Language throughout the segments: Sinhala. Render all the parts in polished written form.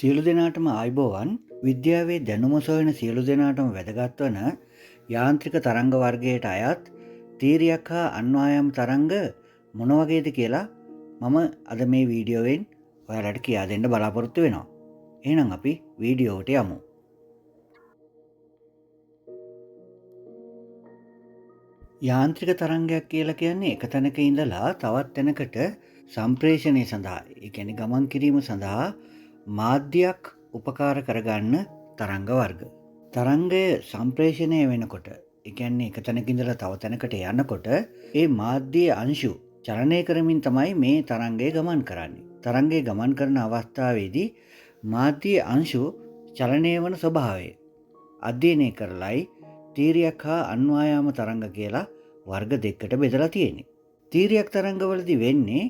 සියලු දෙනාටම ආයුබෝවන්. විද්‍යාවේ දැනුම සොයන සියලු දෙනාටම වැදගත් වන යාන්ත්‍රික තරංග වර්ගයට අයත් තීරියක් හා අන්වායම් තරංග මොන වගේද කියලා මම අද මේ වීඩියෝවෙන් ඔයාලට කියා දෙන්න බලාපොරොත්තු වෙනවා. එහෙනම් අපි වීඩියෝවට යමු. යාන්ත්‍රික තරංගයක් කියලා කියන්නේ එක තැනක ඉඳලා තවත් තැනකට සම්ප්‍රේෂණය සඳහා, ඒ කියන්නේ ගමන් කිරීම සඳහා මාධ්‍යයක් උපකාර කරගන්න තරංග වර්ග. තරංගය සම්ප්‍රේෂණය වෙනකොට, ඒ කියන්නේ එක තැනක ඉඳලා තව තැනකට යනකොට ඒ මාධ්‍යයේ අංශු චලනය කරමින් තමයි මේ තරංගය ගමන් කරන්නේ. තරංගය ගමන් කරන අවස්ථාවේදී මාධ්‍යයේ අංශු චලනය වන ස්වභාවය අධ්‍යයනය කරලයි තීරියක් හා අන්වායාම තරංග කියලා වර්ග දෙකකට බෙදලා තියෙන්නේ. තීරියක් තරංගවලදී වෙන්නේ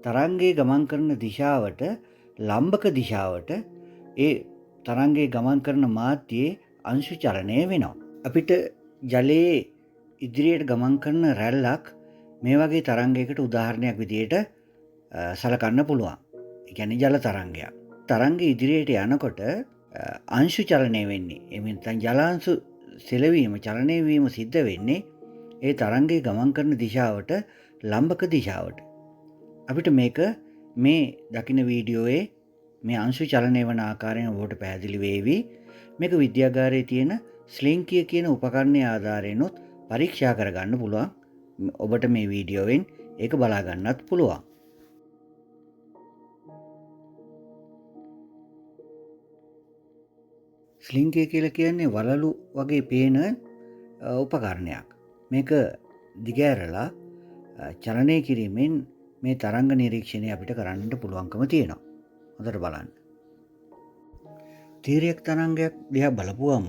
තරංගයේ ගමන් කරන දිශාවට ලම්බක දිශාවට ඒ තරංගයේ ගමන් කරන මාධ්‍යයේ අංශු චලනය වෙනවා. අපිට ජලයේ ඉදිරියට ගමන් කරන රැල්ලක් මේ වගේ තරංගයකට උදාහරණයක් විදිහට සලකන්න පුළුවන්. ඒ කියන්නේ ජල තරංගයක්. තරංගය ඉදිරියට යනකොට අංශු චලනය වෙන්නේ. එමෙන් නැත්නම් ජලාංශු සෙලවීම චලනය වීම සිද්ධ වෙන්නේ ඒ තරංගයේ ගමන් කරන දිශාවට ලම්බක දිශාවට. අපිට මේක මේ දකින වීඩියෝයේ මේ අංශු චලනය වන ආකාරයෙන් ඔබට පැහැදිලි වේවි. මේක විද්‍යාගාරයේ තියෙන ස්ලින්කිය කියන උපකරණයේ ආධාරයෙන්ොත් පරීක්ෂා කරගන්න පුළුවන්. ඔබට මේ වීඩියෝවෙන් ඒක බලා ගන්නත් පුළුවන්. ස්ලින්කිය කියලා කියන්නේ වලලු වගේ පේන උපකරණයක්. මේක දිගෑරලා චලනය කිරීමෙන් මේ තරංග නිරීක්ෂණය අපිට කරන්නට පුළුවන්කම තියෙනවා. හොඳට බලන්න. තීරයක් තරංගයක් දිහා බලපුවම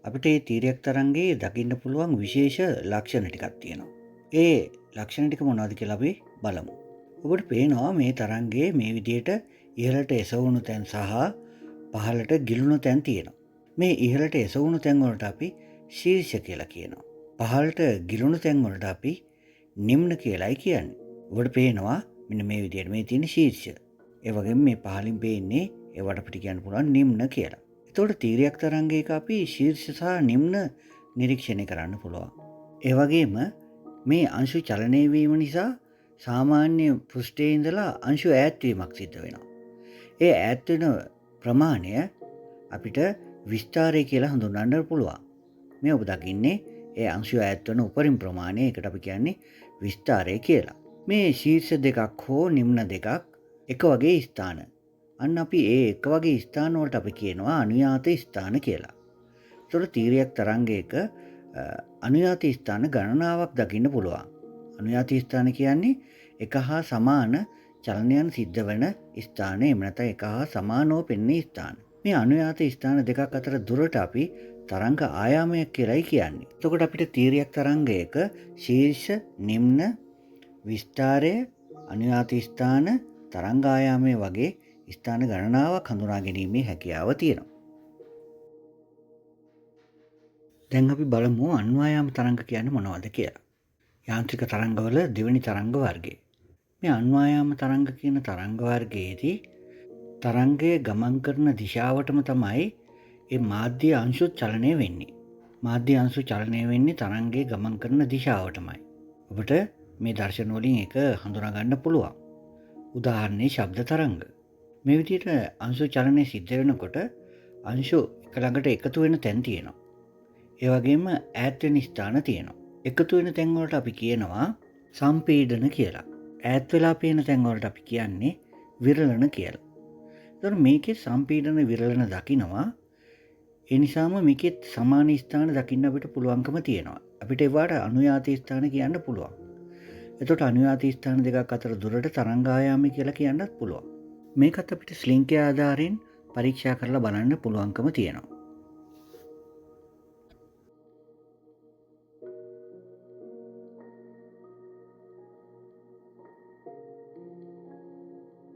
අපිට මේ තීරයක් තරංගයේ දකින්න පුළුවන් විශේෂ ලක්ෂණ ටිකක් තියෙනවා. ඒ ලක්ෂණ ටික මොනවද කියලා අපි බලමු. ඔබට පේනවා මේ තරංගයේ මේ විදිහට ඉහළට එසවුණු තැන් සහ පහළට ගිලුණු තැන් තියෙනවා. මේ ඉහළට එසවුණු තැන් වලට අපි ශීර්ෂ කියලා කියනවා. පහළට ගිලුණු තැන් වලට අපි නිම්න කියලායි කියන්නේ. ඔබට පේනවා මෙන්න මේ විදිහට මේ තියෙන ශීර්ෂ. ඒ වගේම මේ පහළින් පේන්නේ ඒවට අපිට කියන්න පුළුවන් නිම්න කියලා. එතකොට තීරයක් තරංගයක අපි ශීර්ෂ සහ නිම්න නිරීක්ෂණය කරන්න පුළුවන්. ඒ වගේම මේ අංශු චලනය වීම නිසා සාමාන්‍ය පෘෂ්ඨයේ ඉඳලා අංශු ඈත් වීමක් සිද්ධ වෙනවා. ඒ ඈත් වෙන ප්‍රමාණය අපිට විස්තරය කියලා හඳුන්වන්න පුළුවන්. මේ ඔබ දකින්නේ ඒ අංශු ඈත් වෙන උපරිම ප්‍රමාණය. ඒකට අපි කියන්නේ විස්තරය කියලා. මේ ශීර්ෂ දෙකක් හෝ නිම්න දෙකක් එක වගේ ස්ථාන. අන්න අපි ඒ එක වගේ ස්ථාන වලට අපි කියනවා අනුයාත ස්ථාන කියලා. ඒතකොට තීරයක් තරංගයක අනුයාත ස්ථාන ගණනාවක් දකින්න පුළුවන්. අනුයාත ස්ථාන කියන්නේ එක හා සමාන චලනයන් සිද්ධ වෙන ස්ථාන. එහෙම නැත්නම් එක හා සමානව පෙනෙන ස්ථාන. මේ අනුයාත ස්ථාන දෙකක් අතර දුරට අපි තරංග ආයාමයක් කියලායි කියන්නේ. එතකොට අපිට තීරයක් තරංගයක ශීර්ෂ, නිම්න, විස්තරය, අනුයාත ස්ථාන, තරංග ආයාමය වගේ ස්ථාන ගණනාවක් හඳුනා ගැනීමේ හැකියාව තියෙනවා. දැන් අපි බලමු අන්වායාම තරංග කියන්නේ මොනවද කියලා. යාන්ත්‍රික තරංගවල දෙවෙනි තරංග වර්ගය. මේ අන්වායාම තරංග කියන තරංග වර්ගයේදී තරංගය ගමන් කරන දිශාවටම තමයි ඒ මාධ්‍ය අංශු චලනය වෙන්නේ. මාධ්‍ය අංශු චලනය වෙන්නේ තරංගයේ ගමන් කරන දිශාවටමයි. ඔබට මේ දර්ශන වලින් ඒක හඳුනා ගන්න පුළුවන්. උදාහරණේ ශබ්ද තරංග. මේ විදිහට අංශු චලනය සිද්ධ වෙනකොට අංශු එක ළඟට එකතු වෙන තැන් තියෙනවා. ඒ වගේම ඈත් වෙන ස්ථාන තියෙනවා. එකතු වෙන තැන් වලට අපි කියනවා සම්පීඩන කියලා. ඈත් වෙලා පේන තැන් වලට අපි කියන්නේ විරලන කියලා. එතකොට මේකේ සම්පීඩන විරලන දකින්නවා. ඒ නිසාම මේකේ සමාන ස්ථාන දකින්න අපිට පුළුවන්කම තියෙනවා. අපිට ඒවට අනුයාත ස්ථාන කියන්න පුළුවන්. එතකොට අනුයාත ස්ථාන දෙකක් අතර දුරට තරංග ආයාමය කියලා කියන්නත් පුළුවන්. මේකත් අපිට ස්ලින්කිය ආධාරයෙන් පරීක්ෂා කරලා බලන්න පුළුවන්කම තියෙනවා.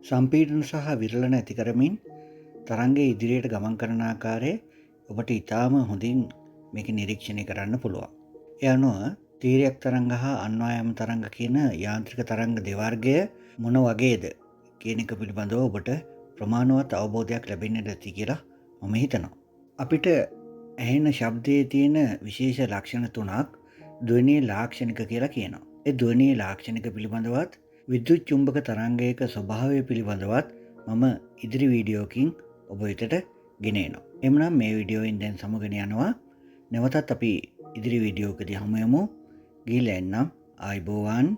සම්පීඩන සහ විරලන ඇති කරමින් තරංගයේ ඉදිරියට ගමන් කරන ආකාරය ඔබට ඉතාම හොඳින් මේක නිරීක්ෂණය කරන්න පුළුවන්. ඒ අනුව තීරයක් තරංග හා අන්වායාම තරංග කියන යාන්ත්‍රික තරංග දෙවර්ගය මොන වගේද කියන එක පිළිබඳව ඔබට ප්‍රමාණවත් අවබෝධයක් ලැබෙන්නට ඇති කියලා මම හිතනවා. අපිට ඇහෙන ශබ්දයේ තියෙන විශේෂ ලක්ෂණ 3ක් ධ්වනි ලාක්ෂණික කියලා කියනවා. ඒ ධ්වනි ලාක්ෂණික පිළිබඳවත් විද්‍යුත් චුම්බක තරංගයක ස්වභාවය පිළිබඳවත් මම ඉදිරි වීඩියෝකින් ඔබ වෙතට ගෙන එනවා. එhmenan මේ වීඩියෝෙන් දැන් සමගන යනවා. නැවතත් අපි ඉදිරි වීඩියෝකදී හමු වෙමු. ගිහිල්ලා එන්නම්. ආයුබෝවන්.